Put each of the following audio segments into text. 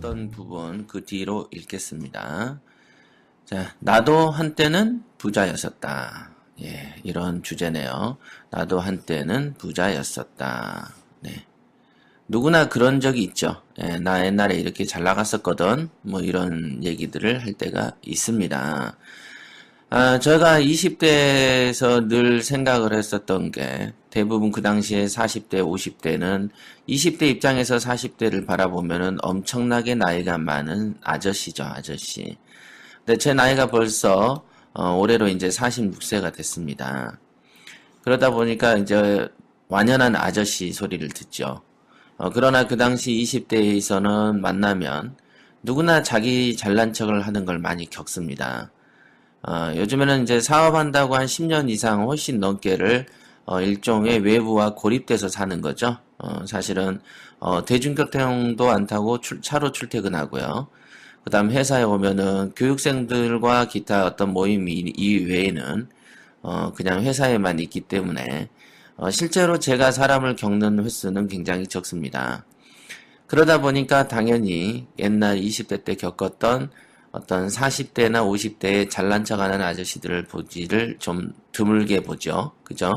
읽었던 부분 그 뒤로 읽겠습니다. 자, 나도 한때는 부자였었다. 예, 이런 주제네요. 나도 한때는 부자였었다. 네. 누구나 그런 적이 있죠. 예, 나 옛날에 이렇게 잘 나갔었거든. 뭐 이런 얘기들을 할 때가 있습니다. 제가 20대에서 늘 생각을 했었던 게 대부분 그 당시에 40대, 50대는 20대 입장에서 40대를 바라보면은 엄청나게 나이가 많은 아저씨죠, 아저씨. 근데 제 나이가 벌써 올해로 이제 46세가 됐습니다. 그러다 보니까 이제 완연한 아저씨 소리를 듣죠. 그러나 그 당시 20대에서는 만나면 누구나 자기 잘난 척을 하는 걸 많이 겪습니다. 요즘에는 이제 사업한다고 한 10년 이상 훨씬 넘게를 일종의 외부와 고립돼서 사는 거죠. 사실은 대중교통도 안 타고 차로 출퇴근하고요. 그 다음 회사에 오면은 교육생들과 기타 어떤 모임 이외에는 그냥 회사에만 있기 때문에 실제로 제가 사람을 겪는 횟수는 굉장히 적습니다. 그러다 보니까 당연히 옛날 20대 때 겪었던 어떤 40대나 50대의 잘난 척하는 아저씨들을 보지를 좀 드물게 보죠. 그죠?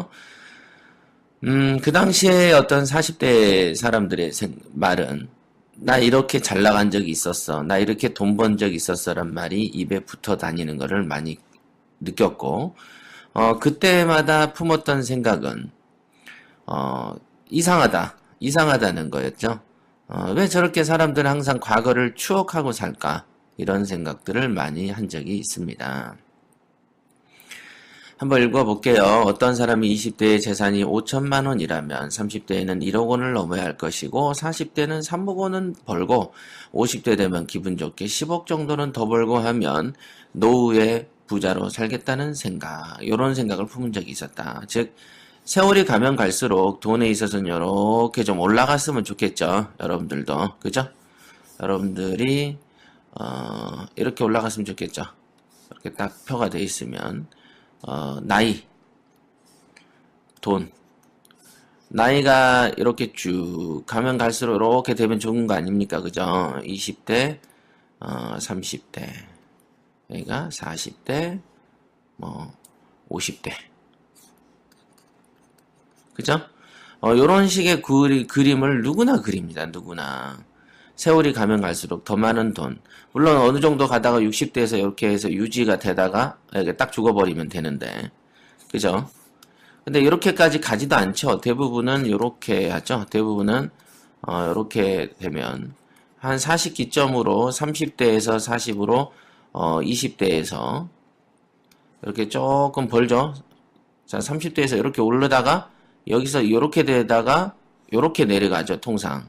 그 당시에 어떤 40대 사람들의 말은 나 이렇게 잘 나간 적이 있었어. 나 이렇게 돈 번 적이 있었어란 말이 입에 붙어 다니는 것을 많이 느꼈고 그때마다 품었던 생각은 이상하다는 거였죠. 왜 저렇게 사람들은 항상 과거를 추억하고 살까? 이런 생각들을 많이 한 적이 있습니다. 한번 읽어볼게요. 어떤 사람이 20대의 재산이 5천만 원이라면 30대에는 1억 원을 넘어야 할 것이고 40대는 3억 원은 벌고 50대 되면 기분 좋게 10억 정도는 더 벌고 하면 노후에 부자로 살겠다는 생각, 이런 생각을 품은 적이 있었다. 즉 세월이 가면 갈수록 돈에 있어서는 이렇게 좀 올라갔으면 좋겠죠. 여러분들도. 그죠? 여러분들이 이렇게 올라갔으면 좋겠죠. 이렇게 딱 표가 돼 있으면 나이, 돈, 나이가 이렇게 쭉 가면 갈수록 이렇게 되면 좋은 거 아닙니까? 그죠? 20대, 30대, 그러니까 40대, 50대. 그죠? 요런 식의 그림을 누구나 그립니다. 누구나. 세월이 가면 갈수록 더 많은 돈. 물론 어느 정도 가다가 60대에서 이렇게 해서 유지가 되다가 이렇게 딱 죽어버리면 되는데. 그죠? 근데 이렇게까지 가지도 않죠. 대부분은 이렇게 하죠. 대부분은 이렇게 되면 한 40 기점으로 30대에서 40으로 20대에서 이렇게 조금 벌죠. 자, 30대에서 이렇게 오르다가 여기서 이렇게 되다가 이렇게 내려가죠. 통상.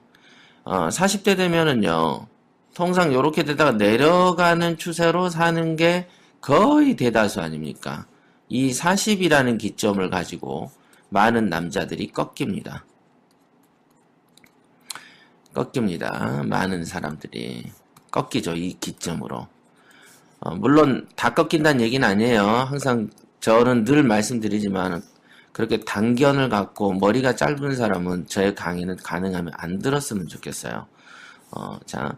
40대 되면은요, 통상 이렇게 되다가 내려가는 추세로 사는 게 거의 대다수 아닙니까? 이 40이라는 기점을 가지고 많은 남자들이 꺾입니다. 많은 사람들이 꺾이죠. 이 기점으로. 물론 다 꺾인다는 얘기는 아니에요. 항상 저는 늘 말씀드리지만 그렇게 단견을 갖고 머리가 짧은 사람은 저의 강의는 가능하면 안 들었으면 좋겠어요. 자,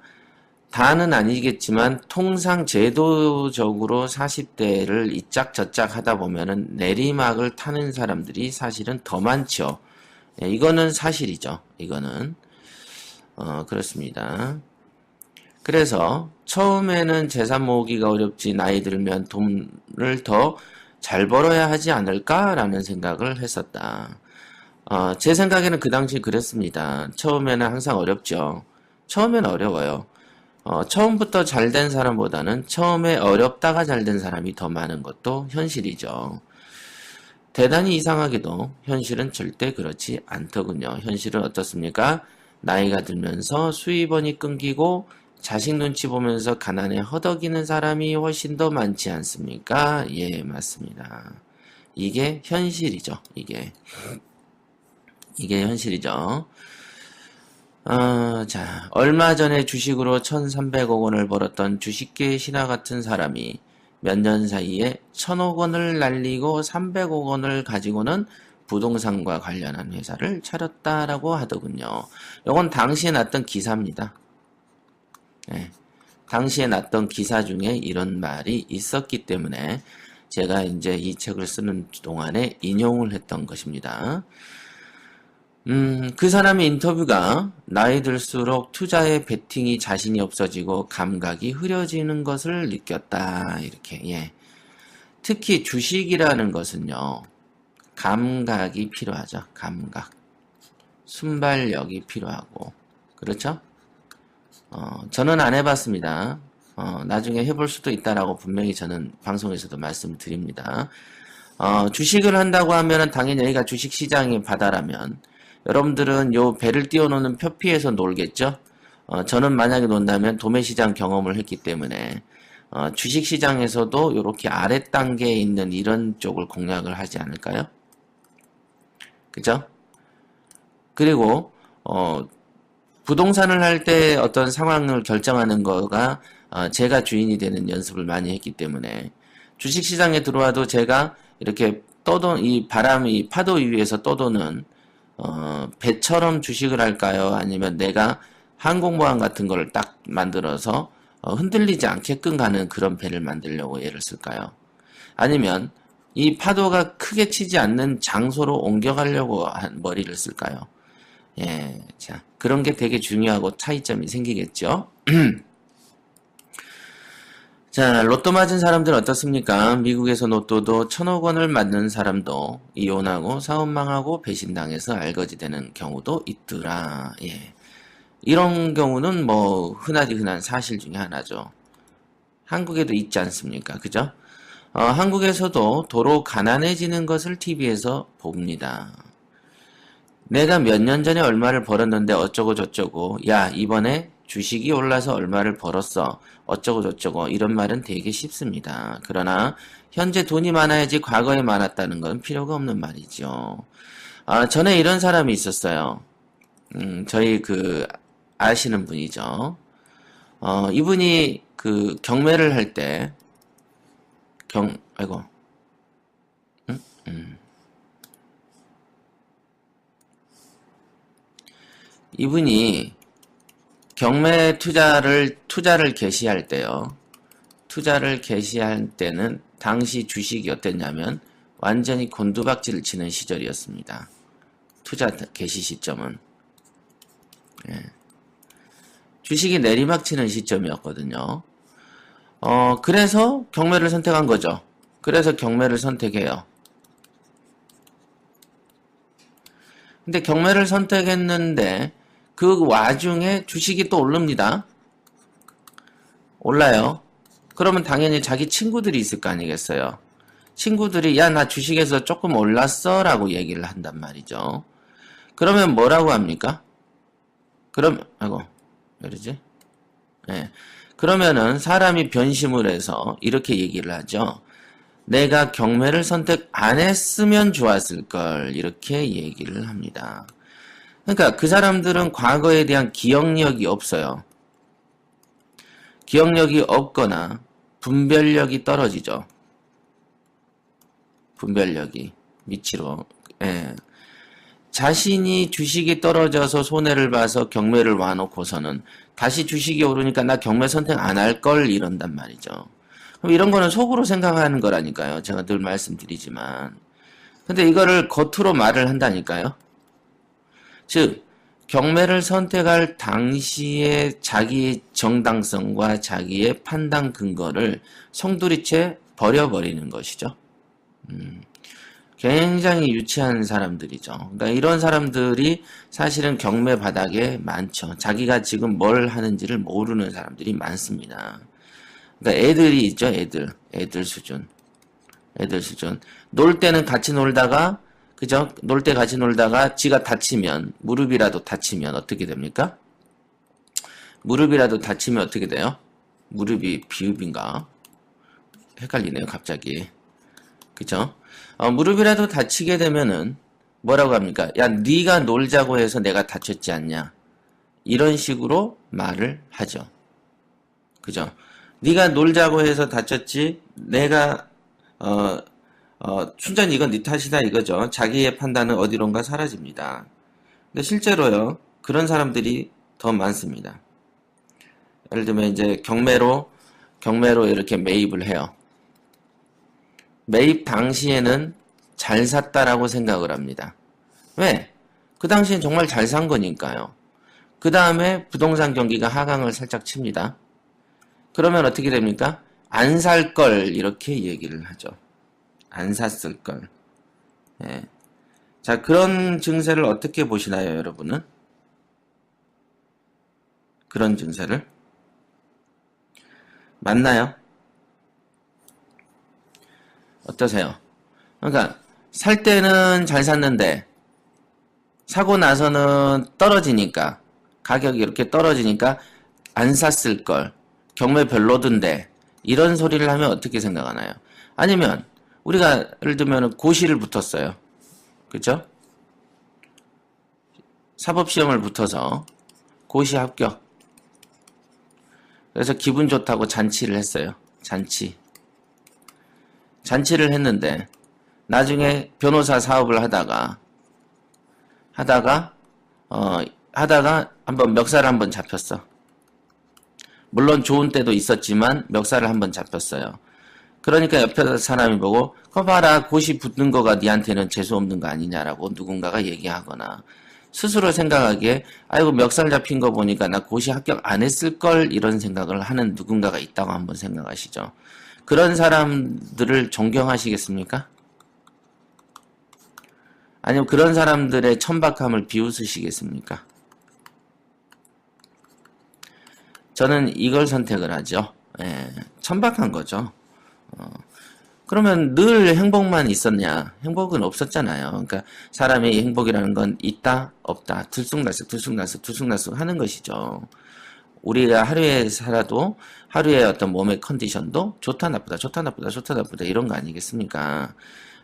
다는 아니겠지만 통상 제도적으로 40대를 이짝저짝 하다 보면은 내리막을 타는 사람들이 사실은 더 많죠. 예, 이거는 사실이죠. 이거는 그렇습니다. 그래서 처음에는 재산 모으기가 어렵지 나이 들면 돈을 더 잘 벌어야 하지 않을까라는 생각을 했었다. 제 생각에는 그 당시 그랬습니다. 처음에는 항상 어렵죠. 처음에는 어려워요. 처음부터 잘 된 사람보다는 처음에 어렵다가 잘 된 사람이 더 많은 것도 현실이죠. 대단히 이상하게도 현실은 절대 그렇지 않더군요. 현실은 어떻습니까? 나이가 들면서 수입원이 끊기고 자식 눈치 보면서 가난에 허덕이는 사람이 훨씬 더 많지 않습니까? 예, 맞습니다. 이게 현실이죠. 이게 현실이죠. 자, 얼마 전에 주식으로 1,300억 원을 벌었던 주식계 신화 같은 사람이 몇 년 사이에 1,000억 원을 날리고 300억 원을 가지고는 부동산과 관련한 회사를 차렸다라고 하더군요. 이건 당시에 났던 기사입니다. 예. 당시에 났던 기사 중에 이런 말이 있었기 때문에 제가 이제 이 책을 쓰는 동안에 인용을 했던 것입니다. 그 사람의 인터뷰가 나이 들수록 투자에 베팅이 자신이 없어지고 감각이 흐려지는 것을 느꼈다. 이렇게, 예. 특히 주식이라는 것은요, 감각이 필요하죠. 감각. 순발력이 필요하고. 그렇죠? 저는 안 해봤습니다. 나중에 해볼 수도 있다라고 분명히 저는 방송에서도 말씀드립니다. 주식을 한다고 하면은 당연히 여기가 주식시장의 바다라면 여러분들은 요 배를 띄워놓는 표피에서 놀겠죠? 저는 만약에 논다면 도매시장 경험을 했기 때문에 주식시장에서도 이렇게 아래 단계에 있는 이런 쪽을 공략을 하지 않을까요? 그죠? 그리고 부동산을 할 때 어떤 상황을 결정하는 거가 제가 주인이 되는 연습을 많이 했기 때문에 주식시장에 들어와도 제가 이렇게 이 바람이 파도 위에서 떠도는 배처럼 주식을 할까요? 아니면 내가 항공모함 같은 걸 딱 만들어서 흔들리지 않게끔 가는 그런 배를 만들려고 애를 쓸까요? 아니면 이 파도가 크게 치지 않는 장소로 옮겨가려고 한 머리를 쓸까요? 예, 자, 그런 게 되게 중요하고 차이점이 생기겠죠? 자, 로또 맞은 사람들은 어떻습니까? 미국에서 로또도 1,000억 원을 맞는 사람도 이혼하고 사업 망하고 배신당해서 알거지되는 경우도 있더라. 예. 이런 경우는 뭐 흔하디 흔한 사실 중에 하나죠. 한국에도 있지 않습니까? 그죠? 한국에서도 도로 가난해지는 것을 TV에서 봅니다. 내가 몇 년 전에 얼마를 벌었는데 어쩌고 저쩌고, 야, 이번에 주식이 올라서 얼마를 벌었어. 어쩌고 저쩌고 이런 말은 되게 쉽습니다. 그러나 현재 돈이 많아야지 과거에 많았다는 건 필요가 없는 말이죠. 전에 이런 사람이 있었어요. 저희 아시는 분이죠. 이분이 경매를 할 때 아이고. 이분이 경매 투자를 개시할 때요. 투자를 개시할 때는 당시 주식이 어땠냐면 완전히 곤두박질을 치는 시절이었습니다. 투자 개시 시점은. 예. 주식이 내리막치는 시점이었거든요. 그래서 경매를 선택한 거죠. 그래서 경매를 선택해요. 근데 경매를 선택했는데 그 와중에 주식이 또 오릅니다. 올라요. 그러면 당연히 자기 친구들이 있을 거 아니겠어요. 친구들이 야, 나 주식에서 조금 올랐어 라고 얘기를 한단 말이죠. 그러면 뭐라고 합니까? 아이고, 왜 이러지? 네. 그러면은 사람이 변심을 해서 이렇게 얘기를 하죠. 내가 경매를 선택 안 했으면 좋았을 걸 이렇게 얘기를 합니다. 그러니까 그 사람들은 과거에 대한 기억력이 없어요. 기억력이 없거나 분별력이 떨어지죠. 분별력이 미치로. 예. 자신이 주식이 떨어져서 손해를 봐서 경매를 와놓고서는 다시 주식이 오르니까 나 경매 선택 안 할 걸 이런단 말이죠. 그럼 이런 거는 속으로 생각하는 거라니까요. 제가 늘 말씀드리지만. 근데 이거를 겉으로 말을 한다니까요. 즉, 경매를 선택할 당시에 자기의 정당성과 자기의 판단 근거를 송두리째 버려버리는 것이죠. 굉장히 유치한 사람들이죠. 그러니까 이런 사람들이 사실은 경매 바닥에 많죠. 자기가 지금 뭘 하는지를 모르는 사람들이 많습니다. 그러니까 애들이 있죠, 애들 수준. 놀 때는 같이 놀다가, 그죠? 놀 때 같이 놀다가 지가 다치면, 무릎이라도 다치면 어떻게 됩니까? 무릎이라도 다치면 어떻게 돼요? 무릎이 비읍인가? 헷갈리네요, 갑자기. 그죠? 무릎이라도 다치게 되면은 뭐라고 합니까? 야, 네가 놀자고 해서 내가 다쳤지 않냐? 이런 식으로 말을 하죠. 그죠? 네가 놀자고 해서 다쳤지, 내가 순전히 이건 네 탓이다 이거죠. 자기의 판단은 어디론가 사라집니다. 근데 실제로요, 그런 사람들이 더 많습니다. 예를 들면 이제 경매로 이렇게 매입을 해요. 매입 당시에는 잘 샀다라고 생각을 합니다. 왜? 그 당시엔 정말 잘 산 거니까요. 그 다음에 부동산 경기가 하강을 살짝 칩니다. 그러면 어떻게 됩니까? 안 살 걸 이렇게 얘기를 하죠. 안 샀을 걸. 예. 자, 그런 증세를 어떻게 보시나요, 여러분은? 그런 증세를? 맞나요? 어떠세요? 그러니까 살 때는 잘 샀는데 사고 나서는 떨어지니까 가격이 이렇게 떨어지니까 안 샀을 걸. 경매 별로던데 이런 소리를 하면 어떻게 생각하나요? 아니면 우리가 예를 들면 고시를 붙었어요. 그죠? 사법시험을 붙어서 고시 합격. 그래서 기분 좋다고 잔치를 했어요. 잔치를 했는데 나중에 변호사 사업을 하다가 한번 멱살을 한번 잡혔어. 물론 좋은 때도 있었지만 멱살을 한번 잡혔어요. 그러니까 옆에 사람이 보고 그거 봐라 고시 붙는 거가 니한테는 재수없는 거 아니냐라고 누군가가 얘기하거나 스스로 생각하기에 아이고 멱살 잡힌 거 보니까 나 고시 합격 안 했을 걸 이런 생각을 하는 누군가가 있다고 한번 생각하시죠. 그런 사람들을 존경하시겠습니까? 아니면 그런 사람들의 천박함을 비웃으시겠습니까? 저는 이걸 선택을 하죠. 예, 천박한 거죠. 그러면 늘 행복만 있었냐? 행복은 없었잖아요. 그러니까 사람의 행복이라는 건 있다, 없다, 들쑥날쑥 하는 것이죠. 우리가 하루에 살아도 하루의 어떤 몸의 컨디션도 좋다, 나쁘다 이런 거 아니겠습니까?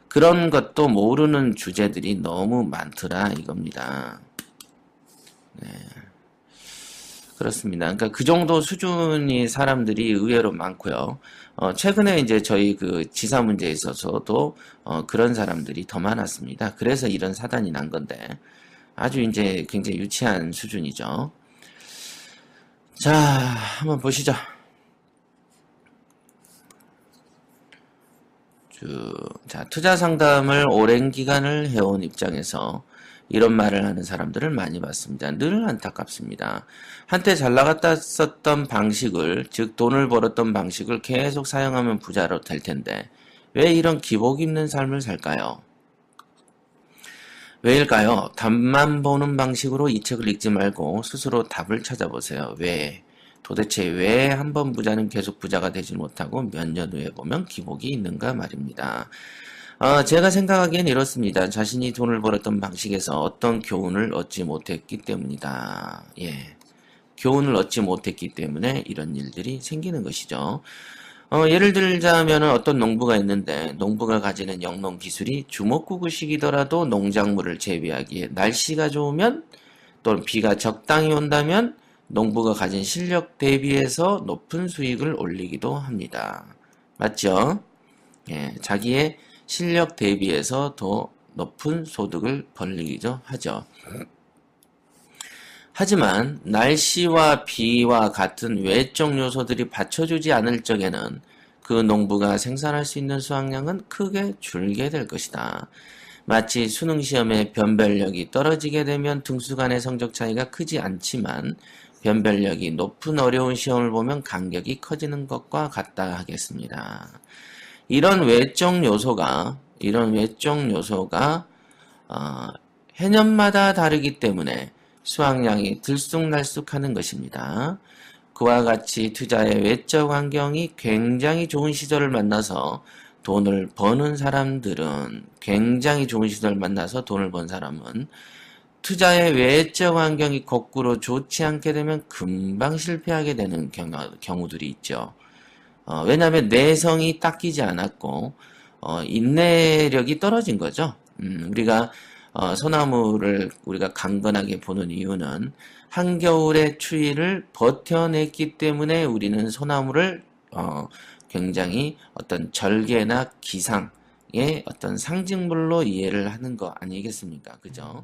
그런 것도 모르는 주제들이 너무 많더라 이겁니다. 네. 그렇습니다. 그러니까 그 정도 수준이 사람들이 의외로 많고요. 최근에 이제 저희 그 지사 문제에 있어서도 그런 사람들이 더 많았습니다. 그래서 이런 사단이 난 건데 아주 이제 굉장히 유치한 수준이죠. 자, 한번 보시죠. 자, 투자 상담을 오랜 기간을 해온 입장에서 이런 말을 하는 사람들을 많이 봤습니다. 늘 안타깝습니다. 한때 잘 나갔다 썼던 방식을, 즉 돈을 벌었던 방식을 계속 사용하면 부자로 될 텐데 왜 이런 기복 있는 삶을 살까요? 왜일까요? 답만 보는 방식으로 이 책을 읽지 말고 스스로 답을 찾아보세요. 왜? 도대체 왜 한 번 부자는 계속 부자가 되지 못하고 몇 년 후에 보면 기복이 있는가 말입니다. 제가 생각하기엔 이렇습니다. 자신이 돈을 벌었던 방식에서 어떤 교훈을 얻지 못했기 때문이다. 예. 교훈을 얻지 못했기 때문에 이런 일들이 생기는 것이죠. 예를 들자면 어떤 농부가 있는데 농부가 가지는 영농 기술이 주먹구구식이더라도 농작물을 재배하기에 날씨가 좋으면 또는 비가 적당히 온다면 농부가 가진 실력 대비해서 높은 수익을 올리기도 합니다. 맞죠? 예, 자기의 실력 대비해서 더 높은 소득을 벌리기도 하죠. 하지만 날씨와 비와 같은 외적 요소들이 받쳐주지 않을 적에는 그 농부가 생산할 수 있는 수확량은 크게 줄게 될 것이다. 마치 수능시험에 변별력이 떨어지게 되면 등수 간의 성적 차이가 크지 않지만 변별력이 높은 어려운 시험을 보면 간격이 커지는 것과 같다 하겠습니다. 이런 외적 요소가 해년마다 다르기 때문에 수확량이 들쑥날쑥하는 것입니다. 그와 같이 투자의 외적 환경이 굉장히 좋은 시절을 만나서 돈을 버는 사람은 투자의 외적 환경이 거꾸로 좋지 않게 되면 금방 실패하게 되는 경우들이 있죠. 왜냐하면 내성이 닦이지 않았고 인내력이 떨어진 거죠. 우리가 소나무를 우리가 강건하게 보는 이유는 한겨울의 추위를 버텨냈기 때문에 우리는 소나무를 굉장히 어떤 절개나 기상의 어떤 상징물로 이해를 하는 거 아니겠습니까? 그죠?